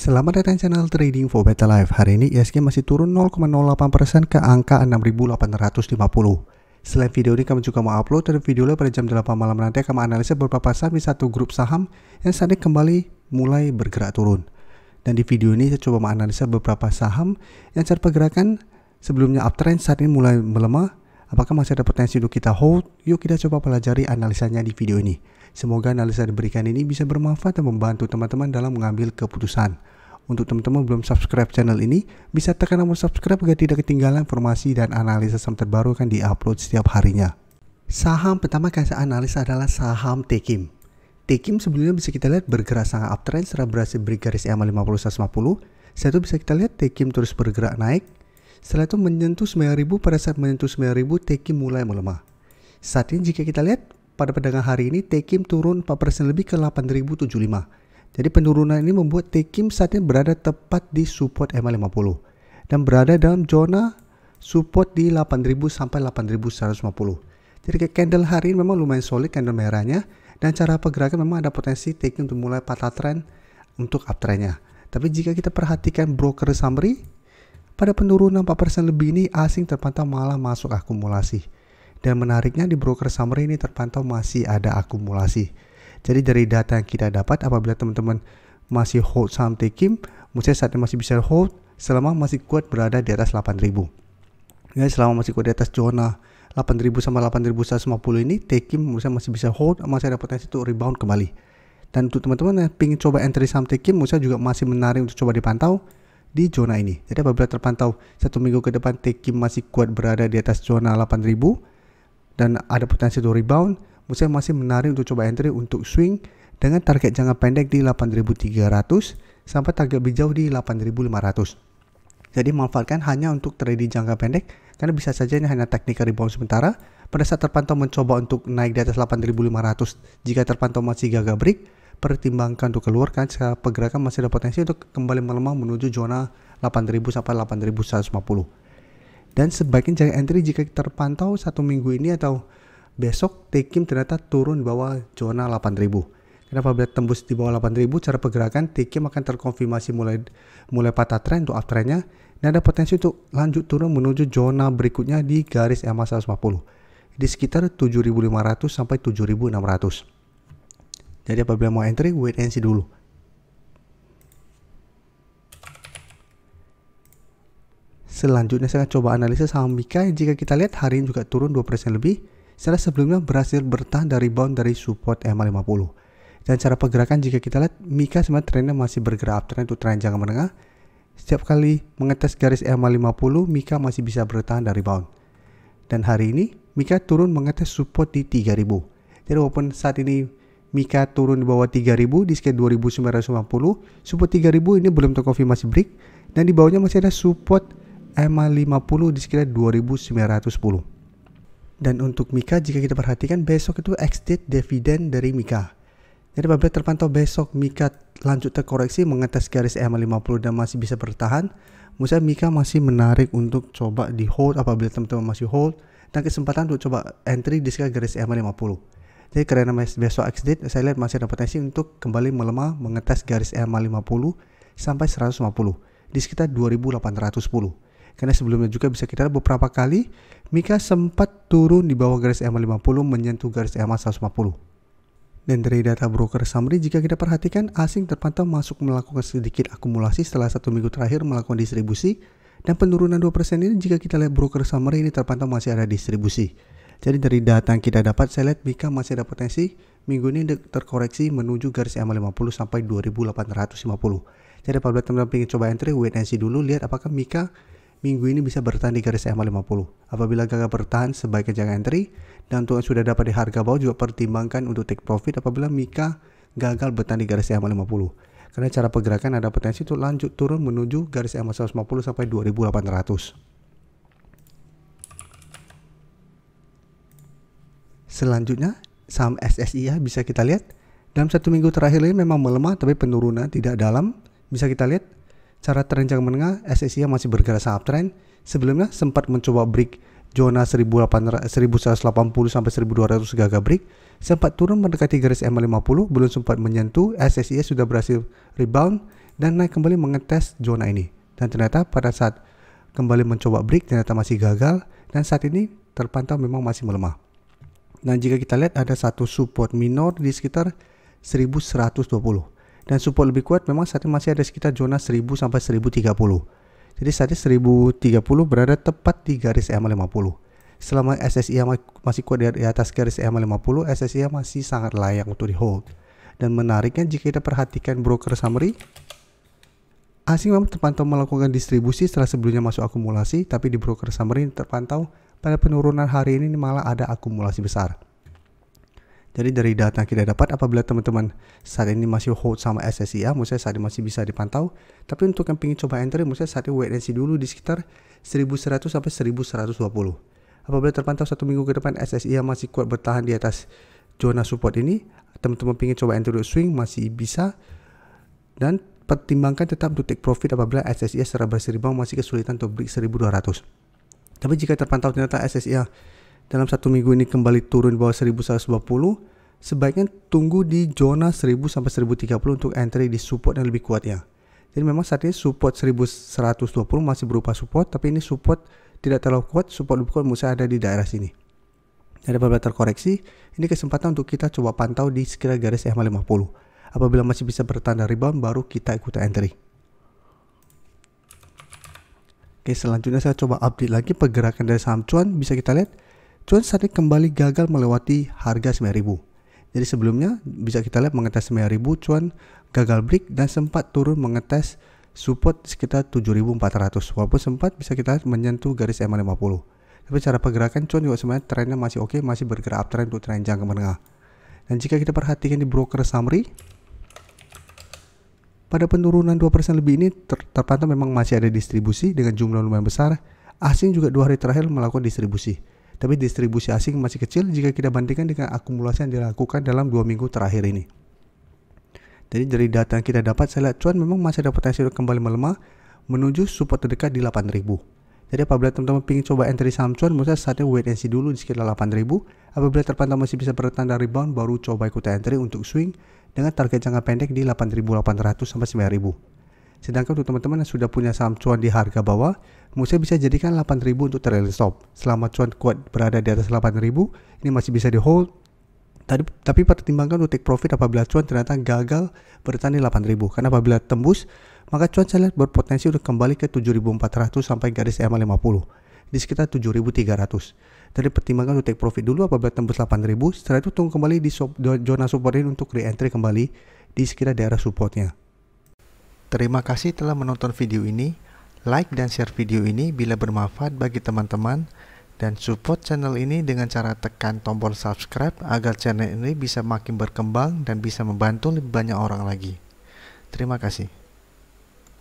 Selamat datang channel Trading for Better Life. Hari ini ISG masih turun 0,08% ke angka 6.850. Selain video ini kami juga mau upload dari video pada jam 8 malam nanti akan menganalisa beberapa saham di satu grup saham yang saat ini kembali mulai bergerak turun. Dan di video ini saya coba menganalisa beberapa saham yang secara pergerakan sebelumnya uptrend saat ini mulai melemah. Apakah masih ada potensi untuk kita hold? Yuk kita coba pelajari analisanya di video ini. Semoga analisa yang diberikan ini bisa bermanfaat dan membantu teman-teman dalam mengambil keputusan. Untuk teman-teman belum subscribe channel ini, bisa tekan tombol subscribe agar tidak ketinggalan informasi dan analisa saham terbaru akan diupload setiap harinya. Saham pertama yang saya analisa adalah saham Tekim. Tekim sebelumnya bisa kita lihat bergerak sangat uptrend setelah berhasil break garis EMA 50-150. Setelah itu bisa kita lihat Tekim terus bergerak naik. Setelah itu menyentuh 9.000, pada saat menyentuh 9.000 Tekim mulai melemah. Saat ini jika kita lihat pada perdagangan hari ini Tekim turun 4% lebih ke 8.075. Jadi penurunan ini membuat Tekim saat ini berada tepat di support EMA 50 dan berada dalam zona support di 8.000 sampai 8.150. Jadi candle hari ini memang lumayan solid candle merahnya, dan cara pergerakan memang ada potensi Tekim untuk mulai patah trend untuk uptrendnya. Tapi jika kita perhatikan broker summary, pada penurunan 4% lebih ini asing terpantau malah masuk akumulasi. Dan menariknya di broker summary ini terpantau masih ada akumulasi. Jadi dari data yang kita dapat, apabila teman-teman masih hold saham Tekim, menurut saat ini masih bisa hold selama masih kuat berada di atas 8.000. Ya, selama masih kuat di atas zona 8.000 sampai 8.150 ini, Tekim menurut saya masih bisa hold, masih ada potensi untuk rebound kembali. Dan untuk teman-teman yang ingin coba entry saham Tekim, menurut saya juga masih menarik untuk coba dipantau di zona ini. Jadi apabila terpantau satu minggu ke depan Tekim masih kuat berada di atas zona 8.000 dan ada potensi untuk rebound, menurut saya masih menarik untuk coba entry untuk swing dengan target jangka pendek di 8.300 sampai target lebih jauh di 8.500. Jadi manfaatkan hanya untuk trading jangka pendek karena bisa saja ini hanya technical rebound sementara. Pada saat terpantau mencoba untuk naik di atas 8.500, jika terpantau masih gagal break, pertimbangkan untuk keluar kan secara pergerakan masih ada potensi untuk kembali melemah menuju zona 8.000 sampai 8.150. Dan sebaiknya jangan entry jika terpantau satu minggu ini atau besok Tekim ternyata turun di bawah zona 8.000. Karena apabila tembus di bawah 8.000, cara pergerakan Tekim akan terkonfirmasi mulai patah tren untuk uptrendnya, dan ada potensi untuk lanjut turun menuju zona berikutnya di garis EMA 150 di sekitar 7.500 sampai 7.600. Jadi apabila mau entry, wait and see dulu. Selanjutnya saya coba analisis saham Mika yang jika kita lihat hari ini juga turun 2% lebih setelah sebelumnya berhasil bertahan dari rebound dari support EMA 50. Dan cara pergerakan jika kita lihat Mika sebenarnya trennya masih bergerak uptrend untuk tren jangka menengah. Setiap kali mengetes garis EMA 50, Mika masih bisa bertahan dari rebound. Dan hari ini Mika turun mengetes support di 3.000. Jadi walaupun saat ini Mika turun di bawah 3.000 di sekitar 2.950, support 3.000 ini belum terkonfirmasi break, dan di bawahnya masih ada support EMA 50 di sekitar 2.910. Dan untuk Mika jika kita perhatikan besok itu ex-date dividen dari Mika. Jadi apabila terpantau besok Mika lanjut terkoreksi mengetes garis EMA 50 dan masih bisa bertahan, menurut saya Mika masih menarik untuk coba di hold apabila teman-teman masih hold, dan kesempatan untuk coba entry di sekitar garis EMA 50. Jadi karena besok ex-date, saya lihat masih ada potensi untuk kembali melemah mengetes garis EMA 50 sampai 150 di sekitar 2.810. Karena sebelumnya juga bisa kita lihat beberapa kali Mika sempat turun di bawah garis EMA 50 menyentuh garis EMA 150. Dan dari data broker summary jika kita perhatikan asing terpantau masuk melakukan sedikit akumulasi setelah satu minggu terakhir melakukan distribusi, dan penurunan 2% ini jika kita lihat broker summary ini terpantau masih ada distribusi. Jadi dari data yang kita dapat saya lihat Mika masih ada potensi minggu ini terkoreksi menuju garis EMA 50 sampai 2.850. Jadi apabila teman-teman ingin coba entry, wait and see dulu, lihat apakah Mika minggu ini bisa bertahan di garis EMA 50. Apabila gagal bertahan, sebaiknya jangan entry. Dan untuk yang sudah dapat di harga bawah juga pertimbangkan untuk take profit apabila Mika gagal bertahan di garis EMA 50. Karena cara pergerakan ada potensi untuk lanjut turun menuju garis EMA 150 sampai 2.800. Selanjutnya, saham SSIA bisa kita lihat dalam satu minggu terakhir ini memang melemah tapi penurunan tidak dalam. Bisa kita lihat cara tren jangka menengah SSIA masih bergerak sangat uptrend. Sebelumnya sempat mencoba break zona 1180 sampai 1200 gagal break, sempat turun mendekati garis EMA 50, belum sempat menyentuh. SSIA sudah berhasil rebound dan naik kembali mengetes zona ini. Dan ternyata pada saat kembali mencoba break ternyata masih gagal, dan saat ini terpantau memang masih melemah. Dan jika kita lihat ada satu support minor di sekitar 1120, dan support lebih kuat memang saat ini masih ada sekitar zona 1000 sampai 1030. Jadi saat ini 1030 berada tepat di garis EMA 50. Selama SSI masih kuat di atas garis EMA 50, SSI masih sangat layak untuk di hold. Dan menariknya jika kita perhatikan broker summary, asing memang terpantau melakukan distribusi setelah sebelumnya masuk akumulasi, tapi di broker summary terpantau pada penurunan hari ini malah ada akumulasi besar. Jadi dari data yang kita dapat, apabila teman-teman saat ini masih hold sama SSIA, maksudnya saat ini masih bisa dipantau. Tapi untuk yang ingin coba entry, maksudnya saat ini wait and see dulu di sekitar 1100 sampai 1120. Apabila terpantau 1 minggu ke depan SSIA masih kuat bertahan di atas zona support ini, teman-teman ingin coba entry swing masih bisa. Dan pertimbangkan tetap untuk take profit apabila SSIA secara berseimbang masih kesulitan untuk break 1200. Tapi jika terpantau ternyata SSIA dalam 1 minggu ini kembali turun di bawah 1120, sebaiknya tunggu di zona 1000 sampai 1030 untuk entry di support yang lebih kuat ya. Jadi memang saat ini support 1120 masih berupa support, tapi ini support tidak terlalu kuat, support lebih kuat mesti ada di daerah sini. Jadi apabila terkoreksi, ini kesempatan untuk kita coba pantau di sekitar garis EMA 50. Apabila masih bisa bertanda rebound, baru kita ikuti entry. Oke, selanjutnya saya coba update lagi pergerakan dari saham cuan. Bisa kita lihat, cuan saat ini kembali gagal melewati harga 9.000. Jadi sebelumnya bisa kita lihat mengetes 9.000, cuan gagal break dan sempat turun mengetes support sekitar 7.400. Walaupun sempat bisa kita lihat menyentuh garis EMA 50. Tapi cara pergerakan cuan juga sebenarnya trennya masih oke, masih bergerak uptrend untuk tren jangka menengah. Dan jika kita perhatikan di broker summary, pada penurunan 2% lebih ini terpantau memang masih ada distribusi dengan jumlah lumayan besar. Asing juga 2 hari terakhir melakukan distribusi. Tapi distribusi asing masih kecil jika kita bandingkan dengan akumulasi yang dilakukan dalam 2 minggu terakhir ini. Jadi dari data yang kita dapat, saya lihat cuan memang masih ada potensi untuk kembali melemah menuju support terdekat di 8.000. Jadi apabila teman-teman ingin coba entry saham cuan, menurut saya saatnya wait and see dulu di sekitar 8.000. Apabila terpantau masih bisa bertanda rebound, baru coba ikut entry untuk swing dengan target jangka pendek di 8.800 sampai 9.000. Sedangkan untuk teman-teman yang sudah punya saham cuan di harga bawah, menurut saya bisa jadikan 8.000 untuk trailing stop. Selama cuan kuat berada di atas 8.000, ini masih bisa di hold. Tapi pertimbangkan untuk take profit apabila cuan ternyata gagal bertahan di 8.000. Karena apabila tembus, maka cuan saya lihat berpotensi untuk kembali ke 7.400 sampai garis EMA 50 di sekitar 7.300. Jadi pertimbangkan untuk take profit dulu apabila tembus 8.000. Setelah itu tunggu kembali di zona support ini untuk re-entry kembali di sekitar daerah supportnya. Terima kasih telah menonton video ini. Like dan share video ini bila bermanfaat bagi teman-teman. Dan support channel ini dengan cara tekan tombol subscribe agar channel ini bisa makin berkembang dan bisa membantu lebih banyak orang lagi. Terima kasih.